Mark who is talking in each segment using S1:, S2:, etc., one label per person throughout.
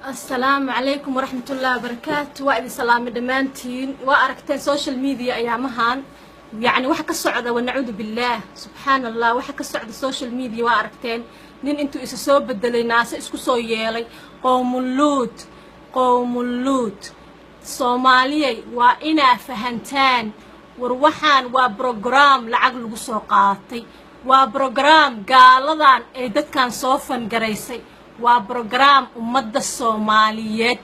S1: السلام عليكم ورحمة الله وبركاته. وإذا سلام دمانتين وأركتين سوشيال ميديا أيامهان يعني وحكا الصعدة ونعوذ بالله سبحان الله وحكا الصعدة السوشيال ميديا وأركتين نين انتو إساسو بدلي ناس إسكو سويالي قوم اللوت صوماليي وإنا فهنتان وروحان وبروغرام لعقل سوقاتي وبروغرام قالدان إيداد كان صوفن قريسي وبروغرام ummadda Soomaaliyeed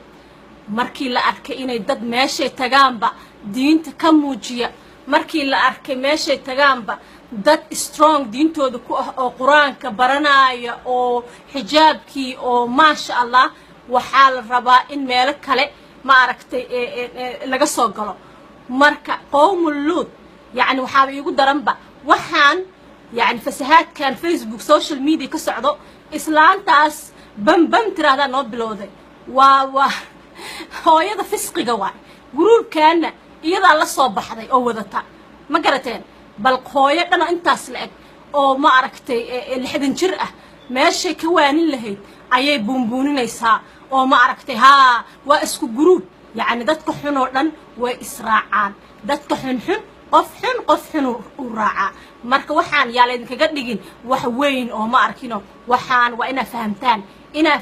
S1: markii la arkay inay dad meeshay tagaanba diinta ka muujiya markii la arkay meeshay tagaanba dad strong diintooda ku ah oo quraanka baranaya oo xijaabkii oo maasha Allah waxa la rabaa in meel kale ma aragtay laga soo galo marka qowmul luud yani waxa igu daranba waxaan yani fasahaad kan Facebook social media ka socdo islaantaas بم ترى نو بلوده هويدا فسقيغا واي جروب كان يدا لا soo baxday oo wadata ma garateen bal hooyo dhana intaas la eg oo ma aragtay 60 jir ah meesha ka waanin lahayd ayay buunbuuninaysaa oo ma aragtay ha waa isku group yani dadka xun oo dhan way israacaan dadka xun qof xun u raaca marka waxaan yaa leedin kaga dhigin wax weyn oo ma arkino waxaan waa ina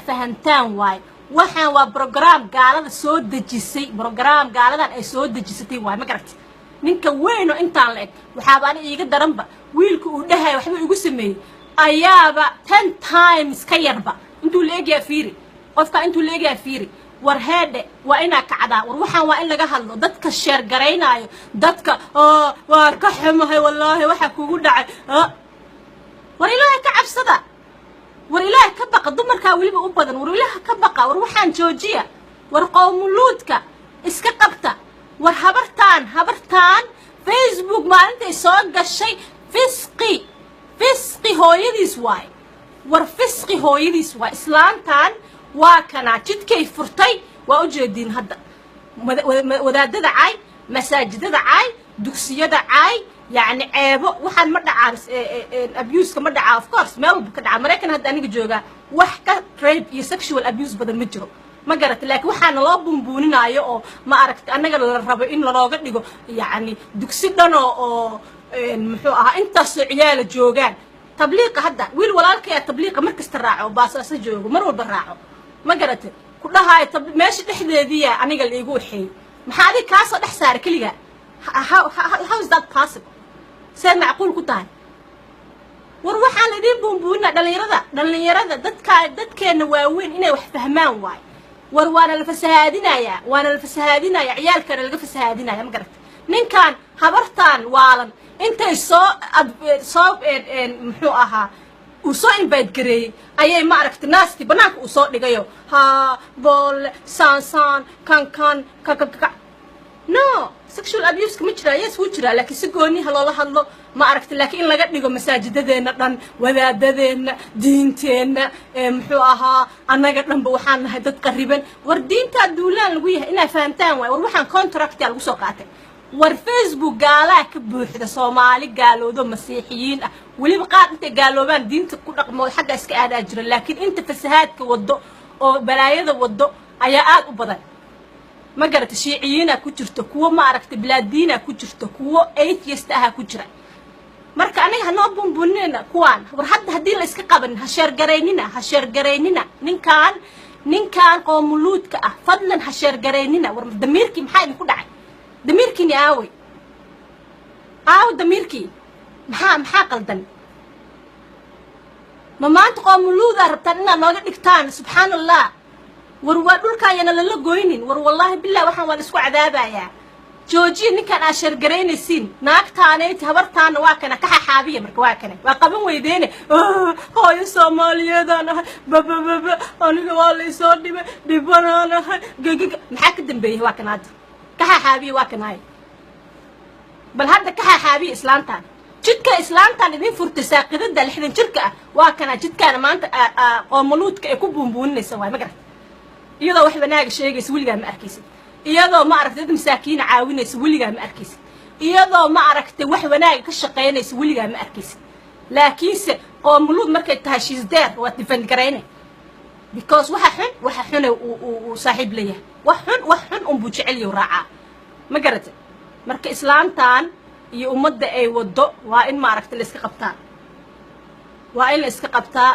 S1: fahantaan waay waxaan waa program gaalada soo dejisay program gaaladan ay soo dejisatay waay ma garagtay ninka weyn oo intaan la eg waxa baan iiga daranba wiilku uu dhahay waxba igu sameeyay ayaaba 10 times ka yarba intuu leegiya fiiri qofka intuu leegiya fiiri war heede waa ina kacda war waxaan waa in laga hadlo dadka sheer gareynaayo dadka waa ka xumahay wallahi waxa kugu dhacay war ilaahay ka cabsada war ilaahay ka baqa dumarka waliba u badan war ilaahay ka baqa war waxaan joojiya war qowmuluudka iska qabta war habartaan Facebook maalinta soo gashay fisqi hooyadiis waay war fisqi hooyadiis waay islaantan waa kana jidkay furtay waa u jeedin hadda wadaadada caay masaajidada caay dugsiyada caay يعني عيبو waxaan ma dhacaan abuse ka ma dhaca of course meel ka dhaca Mareykan hadda aniga jooga wax ka rape iyo sexual abuse badan ma jiro ma garatay laakiin waxaan loo bumbuuninaayo oo ma aragtay anaga la rabo in looga dhigo yani dugsi dhan oo muxuu ahaa intaas ciyaal joogan tabliiq hadda wiil walaalkay tabliiq markasta raaco baasaasa joogo mar walba raaco ma garatay ku dhahay meesha dhexdeedii aniga la igu waxay maxaa adiga ka soo dhex saar kaliya how is that possible سير معقول كتاي وروح على دين بومبونا دليرada dadkeena waaweyn inay wax fahmaan waay warwaana la fasahaadinaya ciyaalkana laga fasahaadinaya ma garatay ninkan habartaan waalan intay soo muxuu ahaa uu soo invite gareeyay ayay ma aragtay naasti banaanka uu soo dhigayo ha bol san kan no sexual abuse kama jira yes wuu jira laakiin si gooni ah loola hadlo ma aragtay laakiin in laga dhigo masaajidadeena dhan wadaadadeena diinteena muxuu ahaa anaga dhanba waxaan nahay dad qariban war diinta duulaan lagu yahay inay fahantaan waay war waxaan contract lagu soo qaatay war Facebook gaala ka buuxda Soomaali gaaloodo masiixiyiin ah waliba qaad inta gaaloobaan diinta ku dhaqmo xagga iska aadaa jira laakiin inta fasahaadka wado oo balaayada wado ayaa aad u badan ما قرأت شيعيين كجرت كوا ما عرفت بلادينا كجرت كوا atheist كجرا مرك أنا هنوبهم بنينا كوان ورحد هدي لسك قبل هشر جريننا نين كان قوملود كأ فضلا هشر جريننا ودميركي محاي نقول عين دميركي ناوي دميركي محا قلدن ما أنت قوملود ربطنا نقول إكتان سبحان الله war dhulkaayana la gooynin war wallahi billaah waxaan waan isku cadaabaya jooji ninkan ashar gareynaysin naagtaanay habartaan waa kana ka xaabiye marka waa kana waa qaban weydeene hooyo Soomaaliyeedana baba aniga waa la soo dhibanaana maxaa ka dambeeyay waa kana ka xaabiye waa kana bal hadda ka xaabiye islaantan jidka islaantan idin furtay saaqidada 60 jirka ah waa kana jidkaana maanta qoomuluudka ay ku buunbuuninaysa waa ma garan iyadoo wax banaaga sheegaysa wiliga ma arkaysid iyadoo ma aragtay dad masaakiin caawinaysa wiliga ma arkaysid iyadoo ma aragtay wax wanaaga ka shaqeynaysa wiliga ma arkaysid laakiinse qoomuluud markay tahay shiisdeer waa difan gareynay because waxa xun uu saaxiib leeyahay wax xun buu jecel yahay raaca ma garata marka islaamtaan iyo ummadda ay wado waa in maaragtay la iska qabtaa waa in la iska qabtaa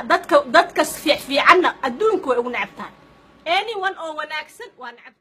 S1: dadka fiicanna adduunku way ugu nacabtaan anyone oo wanaagsan waa nacab